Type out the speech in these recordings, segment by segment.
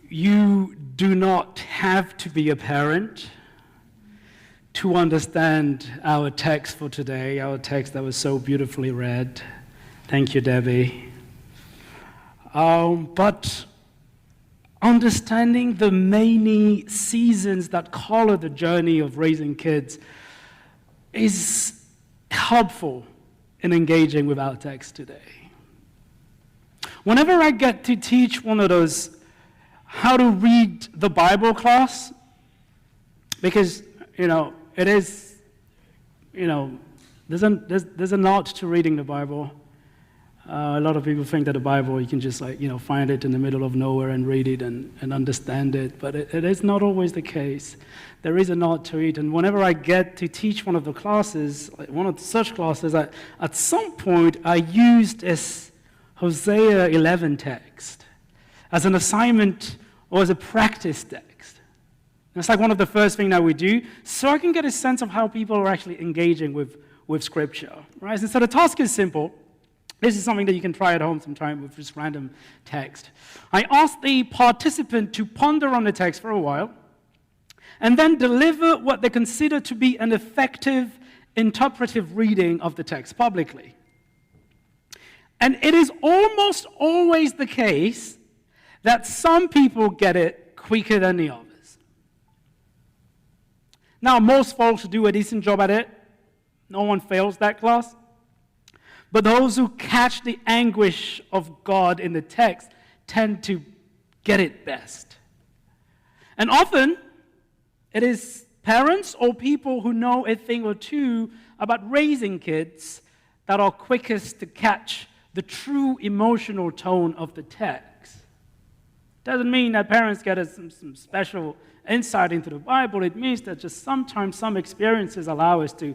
you do not have to be a parent to understand our text for today, our text that was so beautifully read. Thank you, Debbie. But understanding the many seasons that color the journey of raising kids is helpful in engaging with our text today. Whenever I get to teach one of those how to read the Bible class, because, it is, there's a lot to reading the Bible. A lot of people think that the Bible, you can just find it in the middle of nowhere and read it and understand it, but it is not always the case. There is a lot to it, and whenever I get to teach one of the classes, one of such classes, at some point I used this Hosea 11 text as an assignment or as a practice text. That's like one of the first things that we do, so I can get a sense of how people are actually engaging with Scripture, right? And so the task is simple. This is something that you can try at home sometime with just random text. I asked the participant to ponder on the text for a while and then deliver what they consider to be an effective interpretive reading of the text publicly. And it is almost always the case that some people get it quicker than the others. Now, most folks do a decent job at it. No one fails that class. But those who catch the anguish of God in the text tend to get it best. And often, it is parents or people who know a thing or two about raising kids that are quickest to catch the true emotional tone of the text. Doesn't mean that parents get some special insight into the Bible. It means that just sometimes some experiences allow us to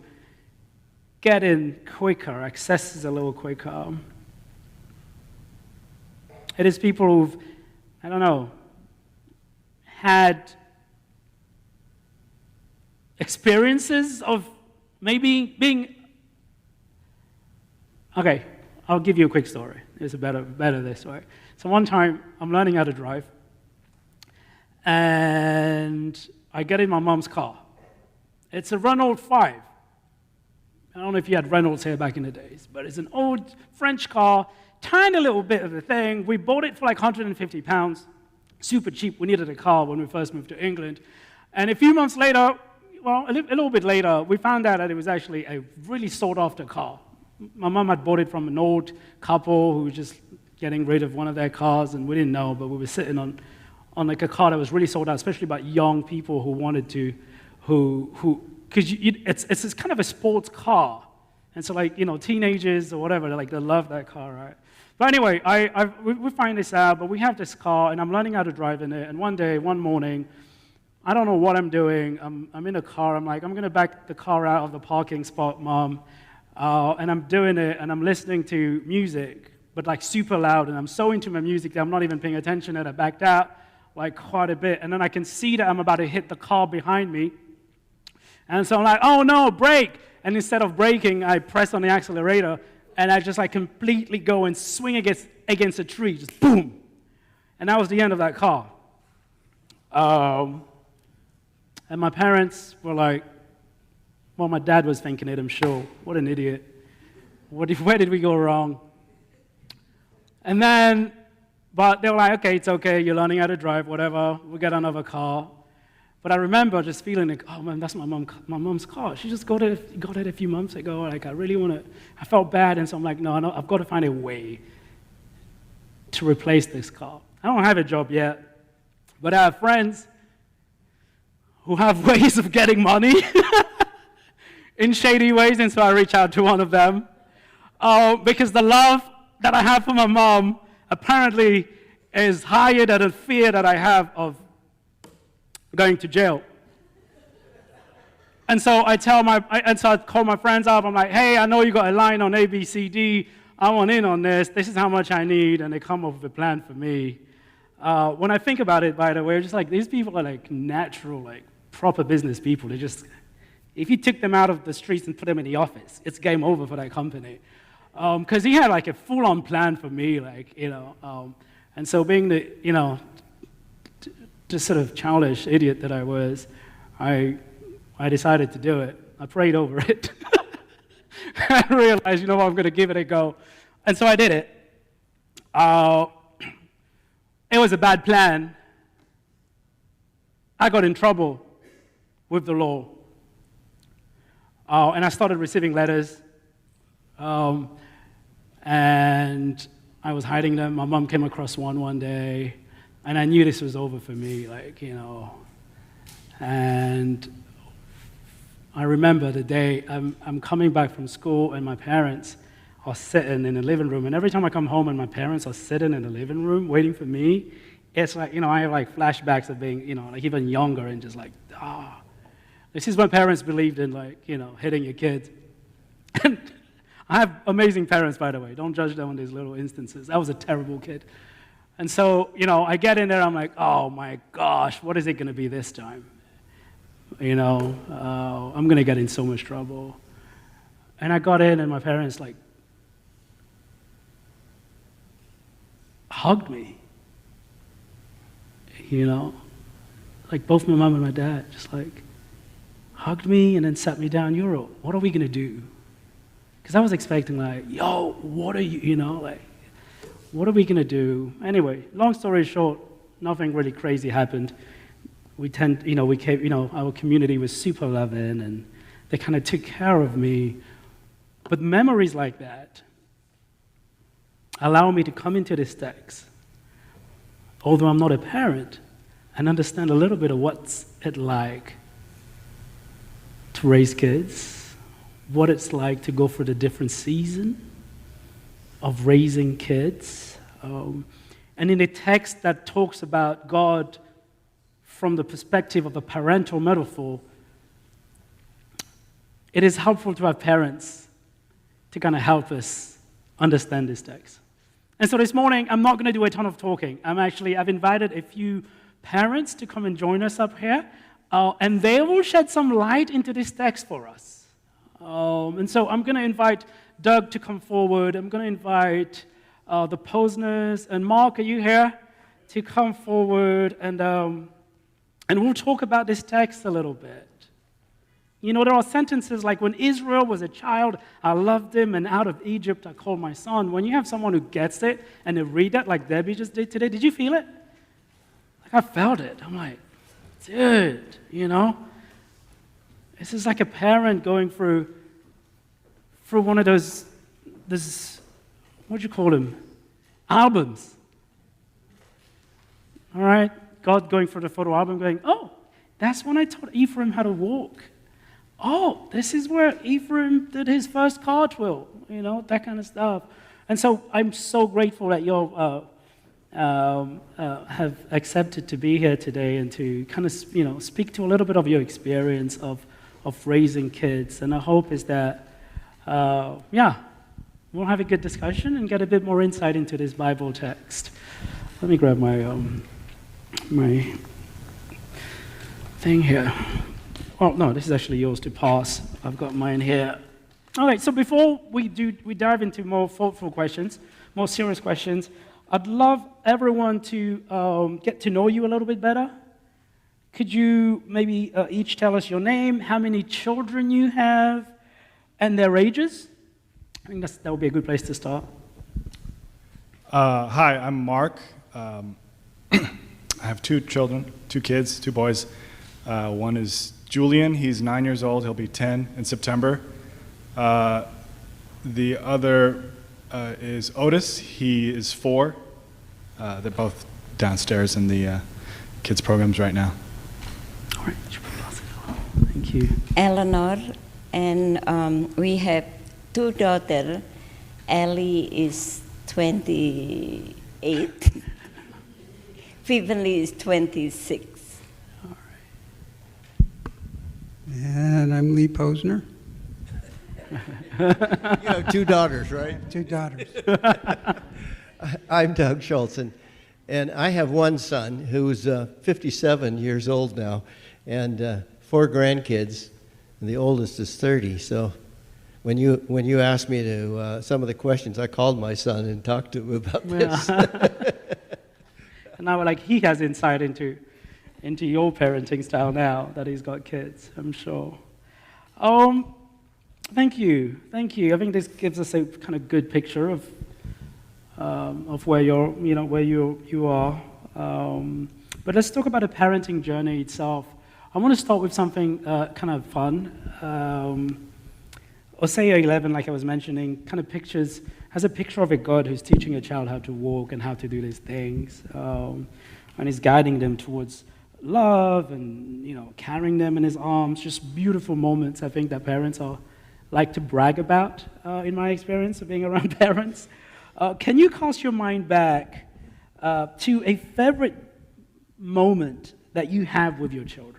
get in quicker, access a little quicker. It is people who've, had experiences of maybe being... Okay, I'll give you a quick story. It's better this way. So one time, I'm learning how to drive, and I get in my mom's car. It's a Renault 5. I don't know if you had Renaults here back in the days, but it's an old French car, tiny little bit of a thing. We bought it for like 150 pounds, super cheap. We needed a car when we first moved to England. And a few months later, a little bit later, we found out that it was actually a really sought-after car. My mom had bought it from an old couple who was just getting rid of one of their cars, and we didn't know, but we were sitting on like a car that was really sold out, especially by young people who wanted to, because it's kind of a sports car. And so, teenagers or whatever, they love that car, right? But anyway, we find this out, but we have this car, and I'm learning how to drive in it. And one morning, I don't know what I'm doing. I'm in a car. I'm going to back the car out of the parking spot, Mom. And I'm doing it, and I'm listening to music, but super loud. And I'm so into my music that I'm not even paying attention, and I backed out quite a bit. And then I can see that I'm about to hit the car behind me. And so I'm like, oh no, brake! And instead of braking, I press on the accelerator, and I just completely go and swing against a tree, just boom! And that was the end of that car. And my parents were like, well, my dad was thinking it, I'm sure. What an idiot. Where did we go wrong? And then, but they were like, okay, it's okay, you're learning how to drive, whatever, we'll get another car. But I remember just feeling like, oh man, that's my mom's car. She just got it a few months ago. I really want to, I felt bad, and so I'm like, no, I've got to find a way to replace this car. I don't have a job yet, but I have friends who have ways of getting money in shady ways, and so I reach out to one of them. Because the love that I have for my mom apparently is higher than the fear that I have of going to jail. And so I call my friends up. I'm like, hey, I know you got a line on ABCD. I want in on this. This is how much I need. And they come up with a plan for me. When I think about it, by the way, just these people are natural, proper business people. They just, if you took them out of the streets and put them in the office, it's game over for that company. Because he had a full-on plan for me, and so being the, just sort of childish idiot that I was, I decided to do it. I prayed over it. I realized, I'm going to give it a go. And so I did it. It was a bad plan. I got in trouble with the law. And I started receiving letters. And I was hiding them. My mom came across one day. And I knew this was over for me, And I remember the day I'm coming back from school and my parents are sitting in the living room. And every time I come home and my parents are sitting in the living room waiting for me, it's like, I have like flashbacks of being, even younger and just like, This is when parents believed in hitting your kids. And I have amazing parents, by the way. Don't judge them on these little instances. I was a terrible kid. And so, I get in there, I'm like, oh my gosh, what is it going to be this time? I'm going to get in so much trouble. And I got in, and my parents, hugged me. Both my mom and my dad just, hugged me and then sat me down. Uriel, what are we going to do? Because I was expecting, yo, what are you, what are we going to do? Anyway, long story short, nothing really crazy happened. We came, our community was super loving, and they kind of took care of me. But memories like that allow me to come into this text, although I'm not a parent, and understand a little bit of what's it like to raise kids, what it's like to go through the different season of raising kids. And in a text that talks about God from the perspective of a parental metaphor, it is helpful to have parents to kind of help us understand this text. And so this morning, I'm not going to do a ton of talking. I've invited a few parents to come and join us up here, and they will shed some light into this text for us. And so I'm going to invite Doug to come forward. I'm going to invite the Posners, and Mark, are you here? To come forward, and we'll talk about this text a little bit. There are sentences like, when Israel was a child, I loved him, and out of Egypt I called my son. When you have someone who gets it, and they read that like Debbie just did today, did you feel it? I felt it. I'm like, dude, This is like a parent going through one of those, what do you call them? Albums. All right? God going through the photo album going, oh, that's when I taught Ephraim how to walk. Oh, this is where Ephraim did his first cartwheel, that kind of stuff. And so I'm so grateful that you all have accepted to be here today and to kind of, speak to a little bit of your experience of raising kids. And the hope is that, we'll have a good discussion and get a bit more insight into this Bible text. Let me grab my thing here. Oh, no, this is actually yours to pass. I've got mine here. All right, so before we dive into more thoughtful questions, more serious questions, I'd love everyone to get to know you a little bit better. Could you maybe each tell us your name, how many children you have, and their ages? I think that would be a good place to start. Hi, I'm Mark. I have two kids, two boys. One is Julian. He's 9 years old. He'll be 10 in September. The other is Otis. He is 4. They're both downstairs in the kids' programs right now. All right. Thank you. Eleanor, and we have 2 daughters. Ellie is 28. Beverly is 26. All right. And I'm Lee Posner. You have 2 daughters, right? 2 daughters. I'm Doug Schultzen, and I have one son who's 57 years old now, and 4 grandkids, and the oldest is 30. So when you asked me to some of the questions, I called my son and talked to him about this. And now, he has insight into into your parenting style now that he's got kids, I'm sure. Thank you. I think this gives us a kind of good picture of where you are. But let's talk about the parenting journey itself. I want to start with something kind of fun. Hosea 11, like I was mentioning, kind of has a picture of a God who's teaching a child how to walk and how to do these things, and he's guiding them towards love and carrying them in his arms. Just beautiful moments. I think that parents like to brag about, in my experience of being around parents. Can you cast your mind back to a favorite moment that you have with your children?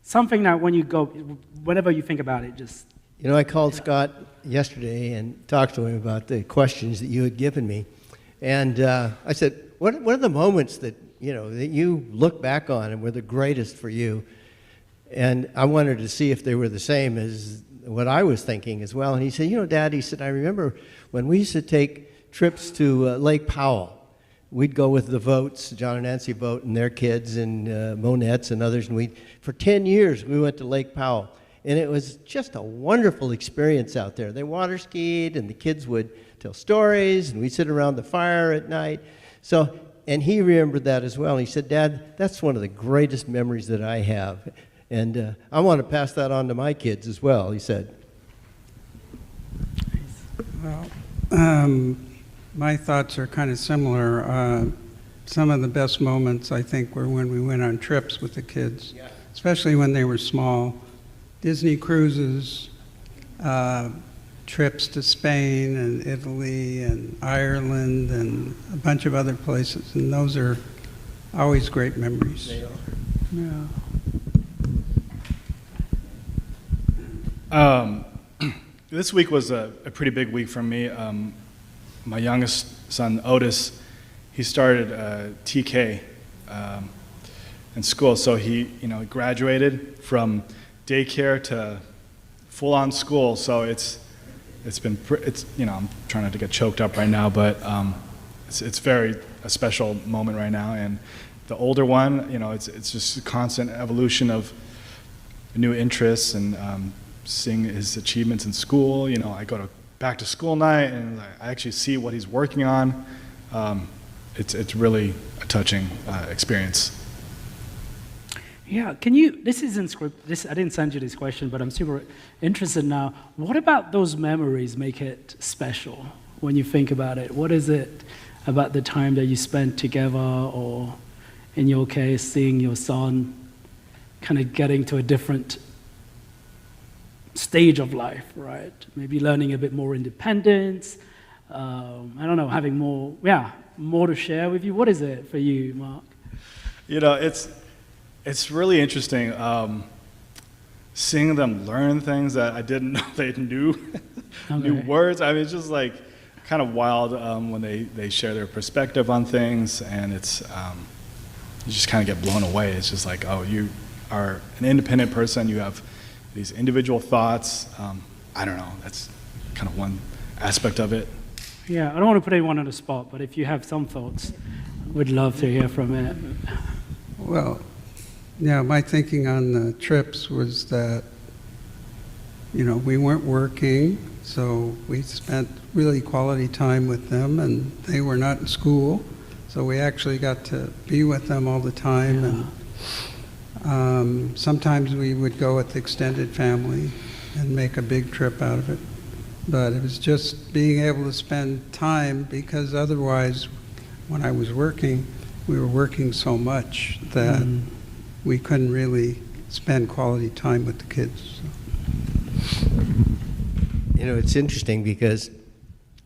Something that whenever you think about it, just... I called Scott yesterday and talked to him about the questions that you had given me. And I said, what are the moments that you look back on and were the greatest for you? And I wanted to see if they were the same as what I was thinking as well. And he said, Dad, he said, I remember when we used to take trips to Lake Powell. We'd go with the Votes, John and Nancy Vote, and their kids, and Monettes and others. And for 10 years, we went to Lake Powell. And it was just a wonderful experience out there. They water skied, and the kids would tell stories, and we'd sit around the fire at night. And he remembered that as well. He said, Dad, that's one of the greatest memories that I have. And I want to pass that on to my kids as well, he said. Well, my thoughts are kind of similar. Some of the best moments, I think, were when we went on trips with the kids, especially when they were small. Disney cruises, trips to Spain and Italy and Ireland and a bunch of other places, and those are always great memories. They are. Yeah. This week was a pretty big week for me. My youngest son, Otis, he started TK in school. So he, graduated from daycare to full-on school. So it's been, I'm trying not to get choked up right now, but it's very a special moment right now. And the older one, it's just a constant evolution of new interests and seeing his achievements in school. I go to back to school night and I actually see what he's working on. It's really a touching experience. Yeah, this isn't scripted, I didn't send you this question, but I'm super interested now. What about those memories make it special when you think about it? What is it about the time that you spent together, or in your case, seeing your son kind of getting to a different stage of life, right? Maybe learning a bit more independence, I don't know, having more to share with you. What is it for you, Mark? It's really interesting seeing them learn things that I didn't know they knew, new words. I mean, it's just like kind of wild when they share their perspective on things, and it's you just kind of get blown away. It's just like, oh, you are an independent person. You have these individual thoughts. I don't know. That's kind of one aspect of it. Yeah, I don't want to put anyone on the spot, but if you have some thoughts, we'd love to hear from it. Well, yeah, my thinking on the trips was that, we weren't working, so we spent really quality time with them, and they were not in school, so we actually got to be with them all the time. Yeah. And sometimes we would go with the extended family and make a big trip out of it. But it was just being able to spend time, because otherwise, when I was working, we were working so much that we couldn't really spend quality time with the kids. It's interesting because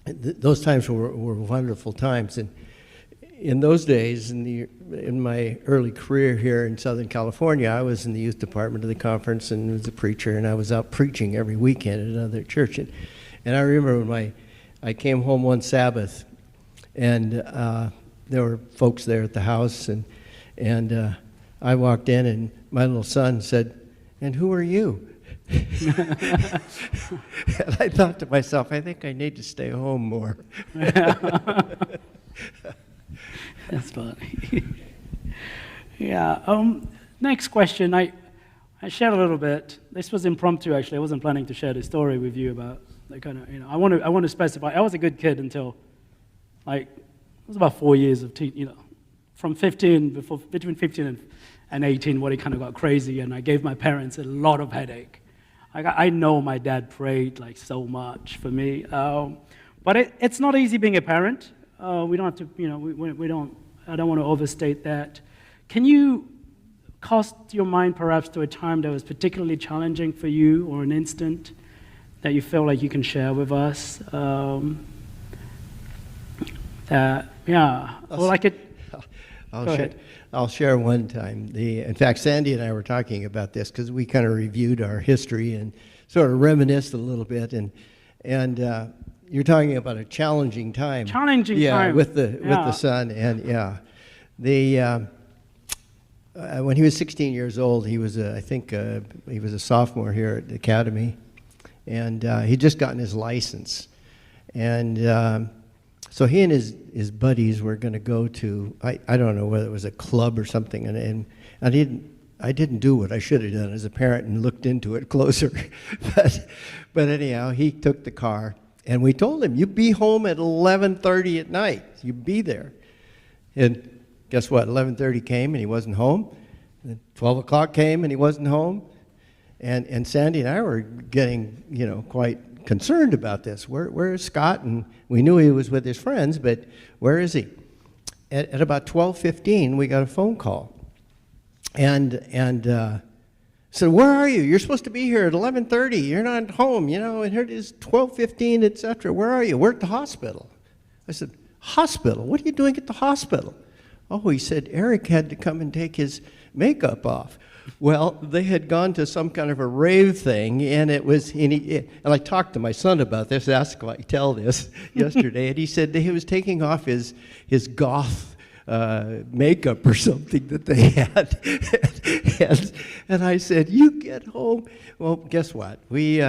those times were wonderful times. And in those days, in my early career here in Southern California, I was in the youth department of the conference and was a preacher, and I was out preaching every weekend at another church. And I remember when I came home one Sabbath, and there were folks there at the house, and I walked in, and my little son said, "And who are you?" And I thought to myself, I think I need to stay home more. That's funny. Yeah, Yeah. Next question. I shared a little bit. This was impromptu, actually. I wasn't planning to share this story with you about the kind of, I want to specify. I was a good kid until, it was about 4 years of from 15, between 15 and 18, when it kind of got crazy, and I gave my parents a lot of headache. I know my dad prayed so much for me, but it's not easy being a parent. We don't have to, we don't. I don't want to overstate that. Can you cast your mind perhaps to a time that was particularly challenging for you, or an instant that you feel like you can share with us? I'll share one time. In fact, Sandy and I were talking about this because we kind of reviewed our history and sort of reminisced a little bit. And you're talking about a challenging time. Challenging time. With the son. And when he was 16 years old, he was I think he was a sophomore here at the academy, and he'd just gotten his license, and so he and his buddies were going to go to, I don't know whether it was a club or something, and I didn't do what I should have done as a parent and looked into it closer, but anyhow, he took the car, and we told him, you be home at 11:30 at night, you be there, and guess what, 11:30 came and he wasn't home, and 12 o'clock came and he wasn't home, and Sandy and I were getting, quite concerned about this. Where is Scott? And we knew he was with his friends, but where is he? At about 12:15, we got a phone call, and said, "Where are you? You're supposed to be here at 11:30. You're not home, And here it is, 12:15, etc. Where are you? We're at the hospital." I said, "Hospital? What are you doing at the hospital?" Oh, he said Eric had to come and take his makeup off. Well, they had gone to some kind of a rave thing, and it was, and I talked to my son about this, asked him, I tell this yesterday, and he said that he was taking off his goth makeup or something that they had, and I said, "You get home." Well, guess what? He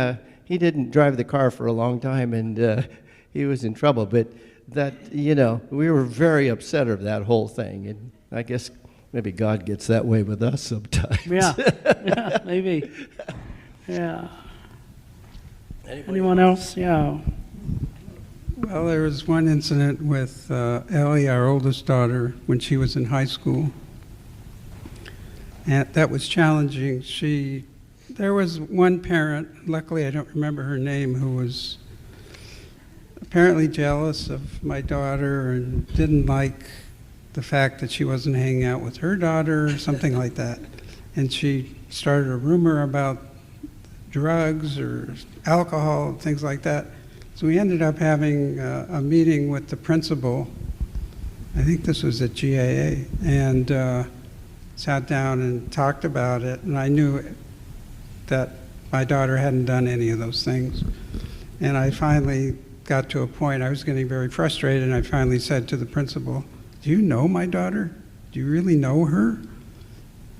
didn't drive the car for a long time, and he was in trouble, but that, we were very upset of that whole thing, and I guess maybe God gets that way with us sometimes. Yeah, maybe. Yeah. Anyone else? Yeah. Well, there was one incident with Ellie, our oldest daughter, when she was in high school. And that was challenging. There was one parent, luckily I don't remember her name, who was apparently jealous of my daughter and didn't like the fact that she wasn't hanging out with her daughter or something like that. And she started a rumor about drugs or alcohol, things like that. So we ended up having a meeting with the principal. I think this was at GAA, and sat down and talked about it. And I knew that my daughter hadn't done any of those things. And I finally got to a point, I was getting very frustrated, and I finally said to the principal, "Do you know my daughter? Do you really know her?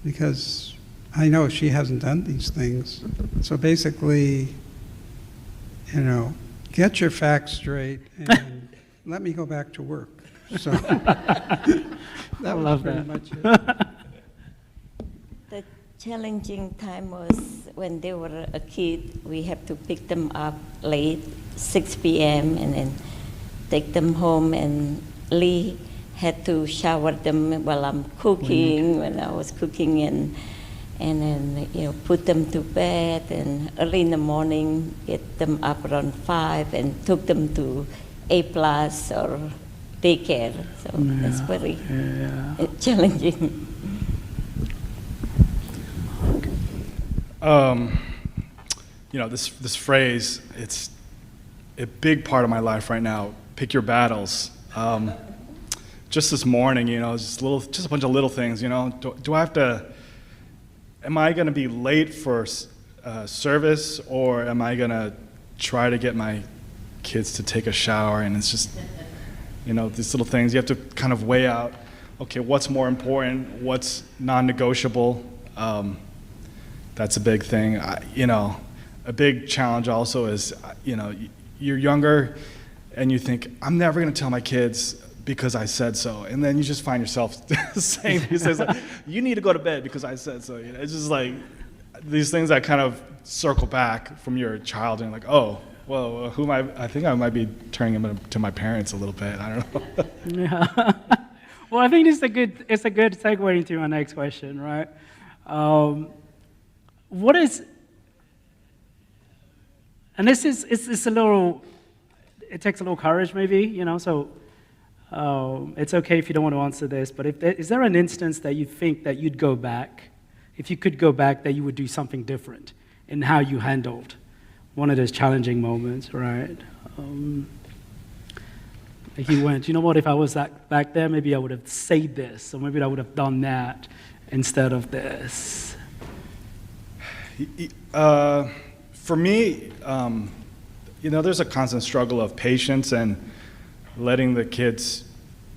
Because I know she hasn't done these things." So basically, get your facts straight and let me go back to work. So that was pretty much it. The challenging time was when they were a kid. We have to pick them up late, 6 p.m., and then take them home, and Lee had to shower them while I'm cooking, when I was cooking, and then put them to bed, and early in the morning get them up around 5 and took them to A+ or daycare. So that's very challenging. This phrase, it's a big part of my life right now. Pick your battles. Just this morning, just a bunch of little things. Do I have to? Am I going to be late for service, or am I going to try to get my kids to take a shower? And it's just, these little things you have to kind of weigh out. Okay, what's more important? What's non-negotiable? That's a big thing. A big challenge also is, you're younger, and you think, I'm never going to tell my kids because I said so. And then you just find yourself saying these things like, you need to go to bed because I said so. You know, it's just like these things that kind of circle back from your child and like, oh, well, who am I? I think I might be turning him to my parents a little bit. I don't know. Yeah. Well, I think it's a good segue into my next question, right? What is, and it's a little, it takes a little courage maybe, you know, so it's okay if you don't want to answer this, but is there an instance that you think that you'd go back, if you could go back, that you would do something different in how you handled one of those challenging moments, right? He went, you know what, if I was back there, maybe I would have said this, or maybe I would have done that instead of this. For me, you know, there's a constant struggle of patience and letting the kids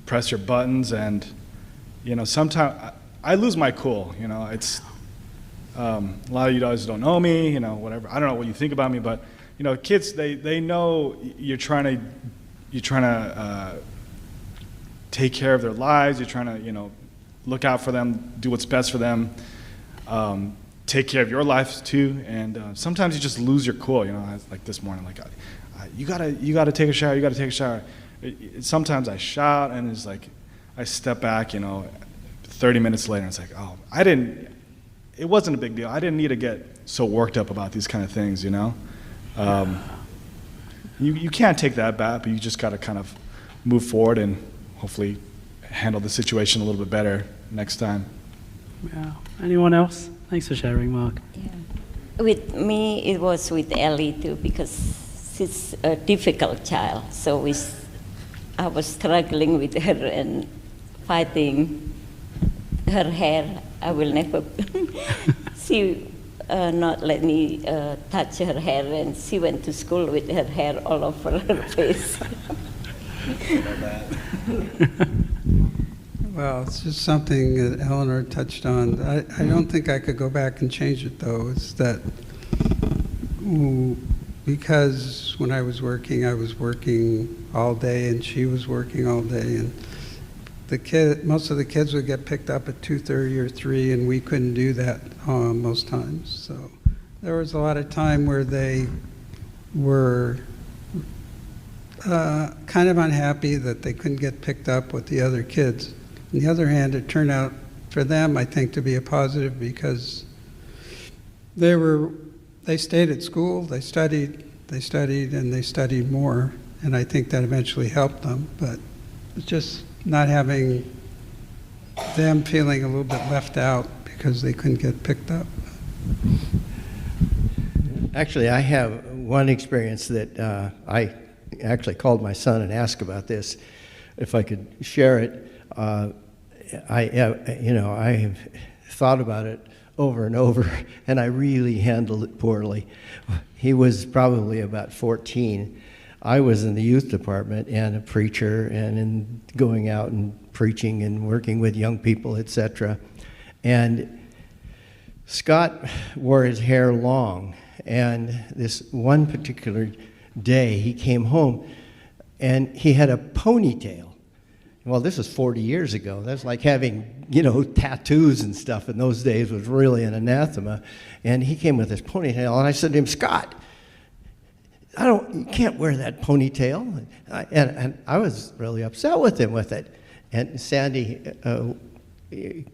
press your buttons, and, you know, sometimes I lose my cool, you know, it's, a lot of you guys don't know me, you know, whatever, I don't know what you think about me, but, you know, kids, they know you're trying to take care of their lives, you're trying to, you know, look out for them, do what's best for them, take care of your life too, and sometimes you just lose your cool, you know, like this morning, like, you gotta take a shower, you gotta take a shower. Sometimes I shout, and it's like, I step back, you know, 30 minutes later, and it's like, oh, it wasn't a big deal. I didn't need to get so worked up about these kind of things, you know? You can't take that back, but you just gotta kind of move forward and hopefully handle the situation a little bit better next time. Yeah. Anyone else? Thanks for sharing, Mark. Yeah. With me, it was with Ellie too, because she's a difficult child. So I was struggling with her and fighting her hair. I will never. She not let me touch her hair, and she went to school with her hair all over her face. Well, it's just something that Eleanor touched on. I don't think I could go back and change it, though. It's that because when I was working all day, and she was working all day, and most of the kids would get picked up at 2:30 or 3, and we couldn't do that most times. So there was a lot of time where they were kind of unhappy that they couldn't get picked up with the other kids. On the other hand, it turned out for them, I think, to be a positive, because they stayed at school, they studied, and they studied more, and I think that eventually helped them. But it's just not having them feeling a little bit left out because they couldn't get picked up. Actually, I have one experience that I actually called my son and asked about this, if I could share it. I have thought about it over and over, and I really handled it poorly. He was probably about 14. I was in the youth department and a preacher, and in going out and preaching and working with young people, etc. And Scott wore his hair long, and this one particular day he came home and he had a ponytail. Well, this was 40 years ago. That's like having, you know, tattoos and stuff in those days was really an anathema. And he came with his ponytail, and I said to him, Scott, you can't wear that ponytail. And I was really upset with him with it. And Sandy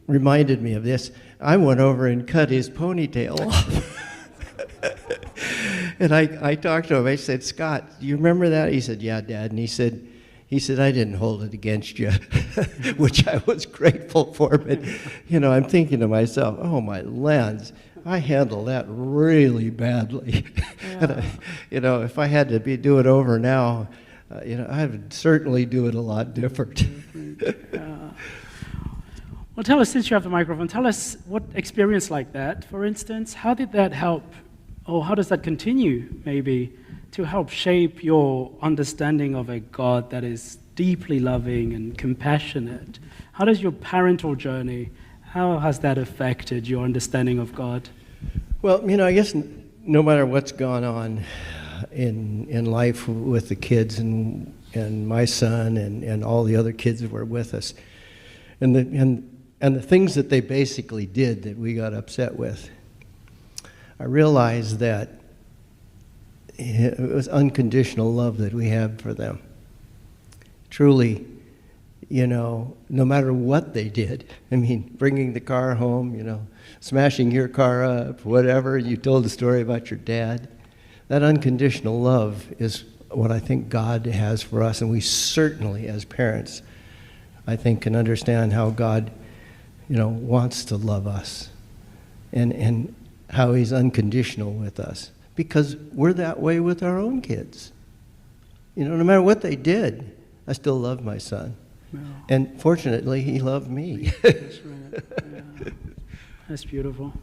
reminded me of this. I went over and cut his ponytail off. And I talked to him. I said, Scott, do you remember that? He said, yeah, Dad. And he said, I didn't hold it against you, which I was grateful for. But, you know, I'm thinking to myself, oh, my lands, I handled that really badly. Yeah. And, if I had to do it over now, I would certainly do it a lot different. Well, tell us, since you have the microphone, tell us what experience like that, for instance, how did that help, or how does that continue, maybe, to help shape your understanding of a God that is deeply loving and compassionate? How does your parental journey, how has that affected your understanding of God? Well, I guess no matter what's gone on in life with the kids and and my son and all the other kids that were with us. And the things that they basically did that we got upset with, I realized that it was unconditional love that we had for them. Truly, no matter what they did, I mean, bringing the car home, smashing your car up, whatever, you told the story about your dad, that unconditional love is what I think God has for us, and we certainly, as parents, I think, can understand how God, wants to love us, and how He's unconditional with us, because we're that way with our own kids. No matter what they did, I still love my son, and fortunately, he loved me. That's right. Yeah. That's beautiful.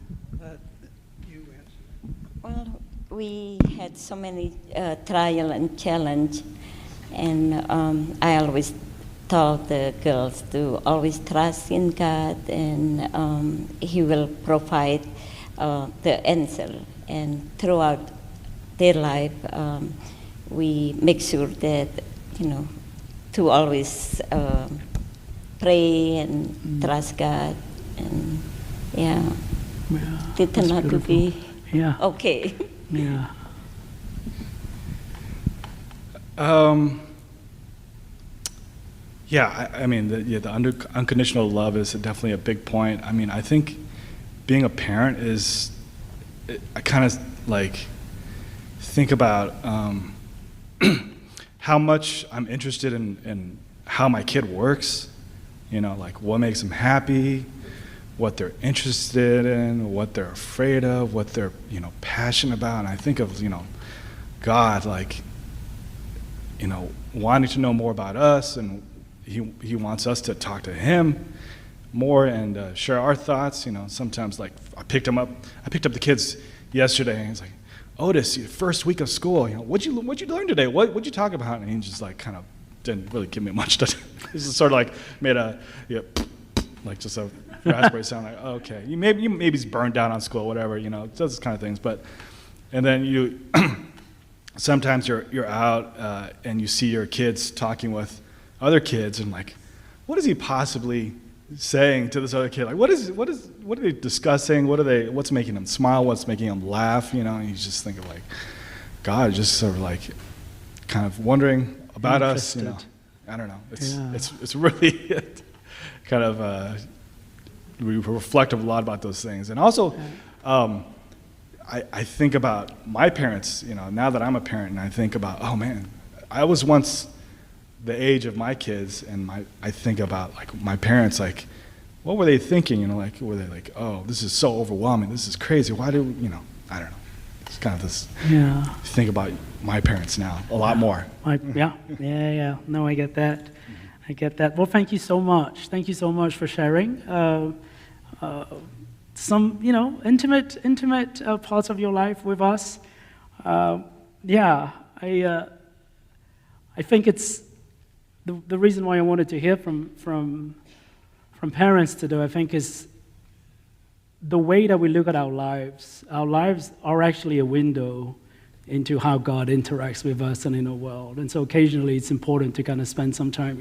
Well, we had so many trial and challenge, and I always told the girls to always trust in God, and He will provide the answer. And throughout their life, we make sure that to always pray and trust God, and it turned out to be okay. Yeah. I mean, the unconditional love is definitely a big point. I mean, I think being a parent is, I kind of think about how much I'm interested in how my kid works, what makes them happy, what they're interested in, what they're afraid of, what they're, passionate about. And I think of, God, wanting to know more about us, and he wants us to talk to Him more and share our thoughts. Sometimes, I picked up the kids yesterday, and he's like, Otis, first week of school, what'd you learn today? What'd you talk about? And he just kind of didn't really give me much to. He just sort of made a just a raspberry sound. Okay, maybe he's burned down on school, whatever. Those kind of things. And then you sometimes you're out and you see your kids talking with other kids, and what is he possibly saying to this other kid? What are they discussing? What's making them smile? What's making them laugh? And you just think of God just sort of kind of wondering about us. I don't know. It's really kind of we reflect a lot about those things, and also I think about my parents. Now that I'm a parent, and I think about, oh man, I was once the age of my kids, and I think about my parents, what were they thinking? Were they oh, this is so overwhelming, this is crazy, why do I don't know. It's kind of this. Yeah. Think about my parents now a lot more. Yeah. No, I get that. I get that. Well, thank you so much. Thank you so much for sharing some intimate parts of your life with us. I think it's the reason why I wanted to hear from parents today, I think, is the way that we look at our lives. Our lives are actually a window into how God interacts with us and in our world. And so occasionally it's important to kind of spend some time,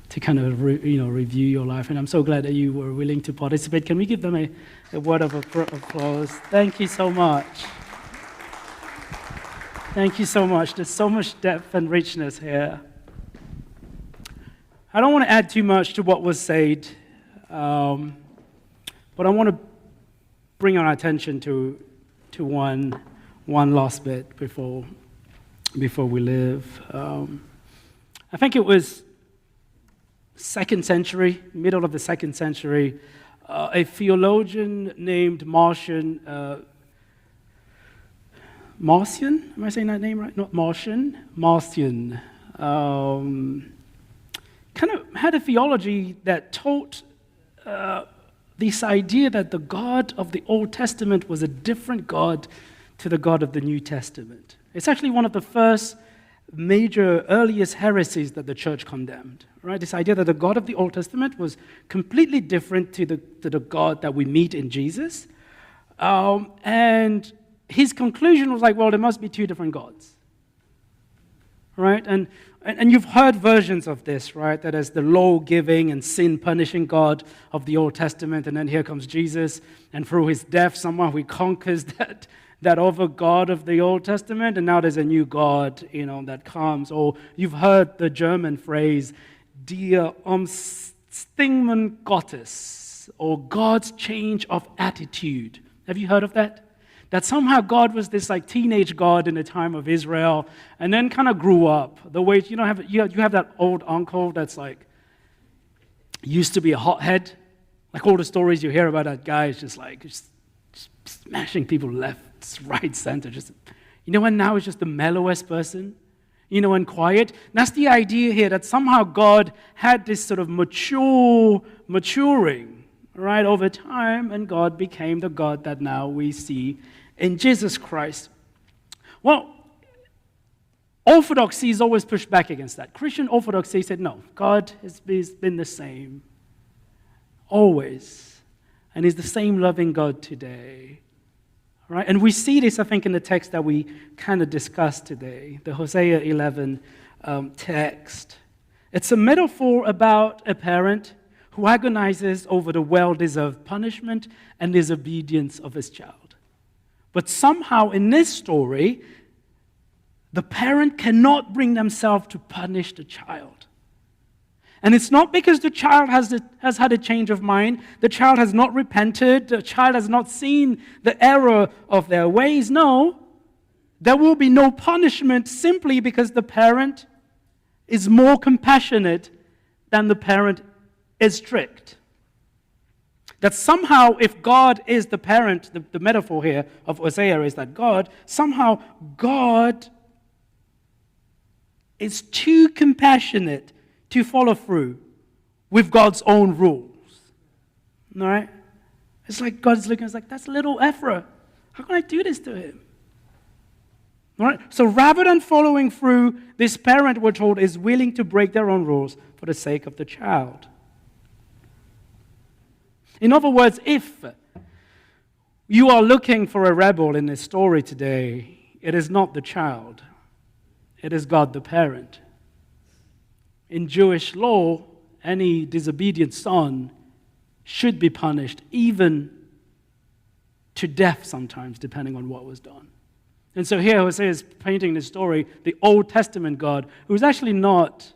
to kind of review your life. And I'm so glad that you were willing to participate. Can we give them a word of applause? Thank you so much. Thank you so much. There's so much depth and richness here. I don't want to add too much to what was said, but I want to bring our attention to one last bit before we leave. I think it was 2nd century, middle of the 2nd century, a theologian named Marcion. Marcion? Am I saying that name right? Not Marcion. Marcion. Kind of had a theology that taught this idea that the God of the Old Testament was a different God to the God of the New Testament. It's actually one of the first major, earliest heresies that the church condemned, right? This idea that the God of the Old Testament was completely different to the God that we meet in Jesus. And his conclusion was well, there must be two different gods. right? And you've heard versions of this, right? That as the law-giving and sin-punishing God of the Old Testament, and then here comes Jesus, and through his death, somehow he conquers that other God of the Old Testament, and now there's a new God, that comes. Or you've heard the German phrase, "Der Umstimmen Gottes," or God's change of attitude. Have you heard of that? That somehow God was this teenage God in the time of Israel, and then kind of grew up. The way you have that old uncle that's used to be a hothead, all the stories you hear about that guy is just smashing people left, right, center. And now he's just the mellowest person, and quiet. And that's the idea here, that somehow God had this sort of maturing, right, over time, and God became the God that now we see in Jesus Christ. Well, orthodoxy is always pushed back against that. Christian orthodoxy said, no, God has been the same, always, and is the same loving God today. Right? And we see this, I think, in the text that we kind of discussed today, the Hosea 11 text. It's a metaphor about a parent who agonizes over the well-deserved punishment and disobedience of his child. But somehow in this story, the parent cannot bring themselves to punish the child. And it's not because the child has had a change of mind, the child has not repented, the child has not seen the error of their ways. No, there will be no punishment simply because the parent is more compassionate than the parent is strict. That somehow, if God is the parent, the metaphor here of Hosea is that God is too compassionate to follow through with God's own rules. All right? It's like God's looking, it's like, that's little Ephraim. How can I do this to him? All right? So rather than following through, this parent, we're told, is willing to break their own rules for the sake of the child. In other words, if you are looking for a rebel in this story today, it is not the child. It is God the parent. In Jewish law, any disobedient son should be punished, even to death sometimes, depending on what was done. And so here Hosea is painting this story, the Old Testament God, who is actually not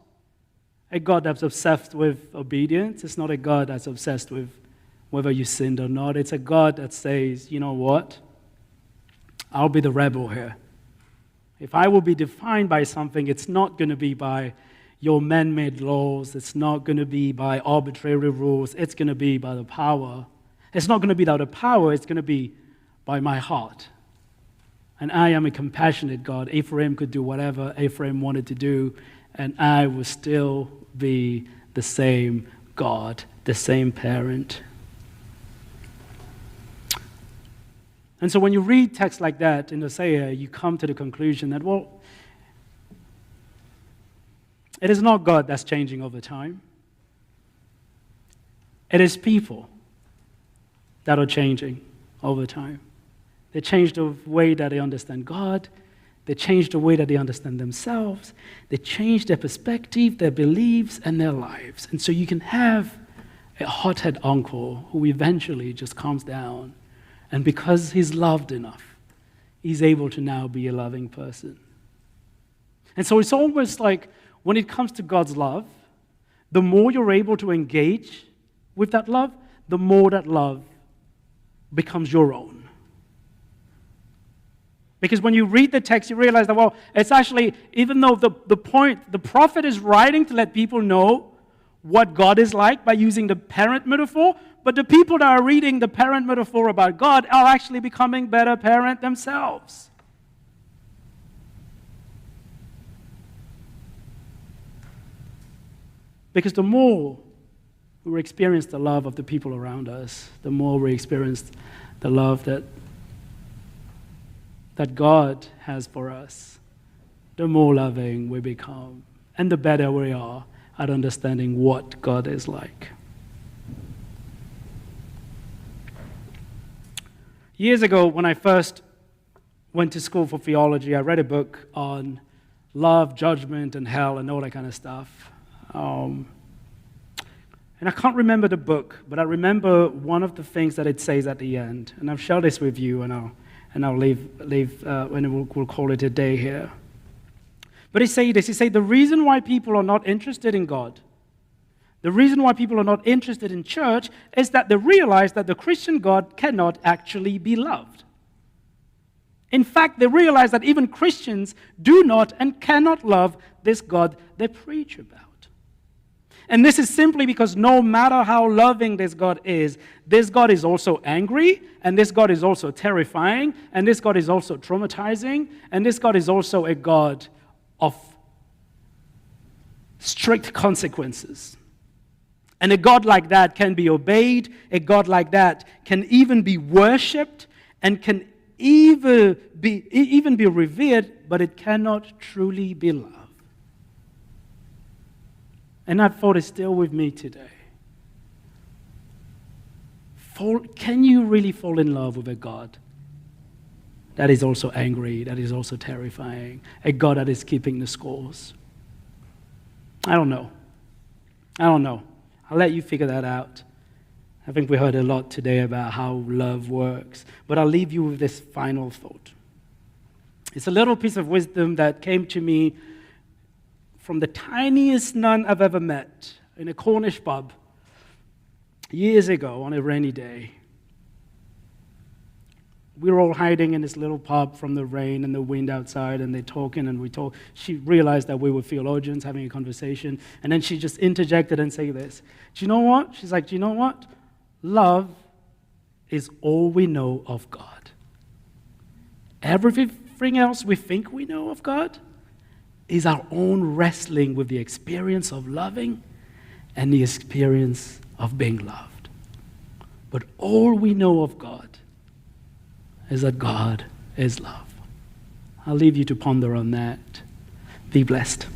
a God that's obsessed with obedience. It's not a God that's obsessed with whether you sinned or not. It's a God that says, you know what? I'll be the rebel here. If I will be defined by something, it's not going to be by your man-made laws. It's not going to be by arbitrary rules. It's going to be by the power. It's not going to be by the power. It's going to be by my heart. And I am a compassionate God. Ephraim could do whatever Ephraim wanted to do, and I will still be the same God, the same parent. And so when you read texts like that in Hosea, you come to the conclusion that, well, it is not God that's changing over time. It is people that are changing over time. They change the way that they understand God. They change the way that they understand themselves. They change their perspective, their beliefs, and their lives. And so you can have a hothead uncle who eventually just calms down. And because he's loved enough, he's able to now be a loving person. And so it's almost like when it comes to God's love, the more you're able to engage with that love, the more that love becomes your own. Because when you read the text, you realize that, well, it's actually, even though the prophet is writing to let people know what God is like by using the parent metaphor, but the people that are reading the parent metaphor about God are actually becoming better parents themselves. Because the more we experience the love of the people around us, the more we experience the love that God has for us, the more loving we become, and the better we are at understanding what God is like. Years ago, when I first went to school for theology, I read a book on love, judgment, and hell, and all that kind of stuff. And I can't remember the book, but I remember one of the things that it says at the end. And I'll share this with you, and I'll leave when we'll call it a day here. But he said this. He said the reason why people are not interested in God, the reason why people are not interested in church, is that they realize that the Christian God cannot actually be loved. In fact, they realize that even Christians do not and cannot love this God they preach about. And this is simply because no matter how loving this God is also angry, and this God is also terrifying, and this God is also traumatizing, and this God is also a God of strict consequences. And a God like that can be obeyed, a God like that can even be worshipped, and can even be revered, but it cannot truly be loved. And that thought is still with me today. Can you really fall in love with a God that is also angry, that is also terrifying, a God that is keeping the scores? I don't know. I'll let you figure that out. I think we heard a lot today about how love works, but I'll leave you with this final thought. It's a little piece of wisdom that came to me from the tiniest nun I've ever met in a Cornish pub years ago on a rainy day. We were all hiding in this little pub from the rain and the wind outside, and they're talking, and we talk. She realized that we were theologians having a conversation, and then she just interjected and said this. Do you know what? She's like, do you know what? Love is all we know of God. Everything else we think we know of God is our own wrestling with the experience of loving and the experience of being loved. But all we know of God is that God is love. I'll leave you to ponder on that. Be blessed.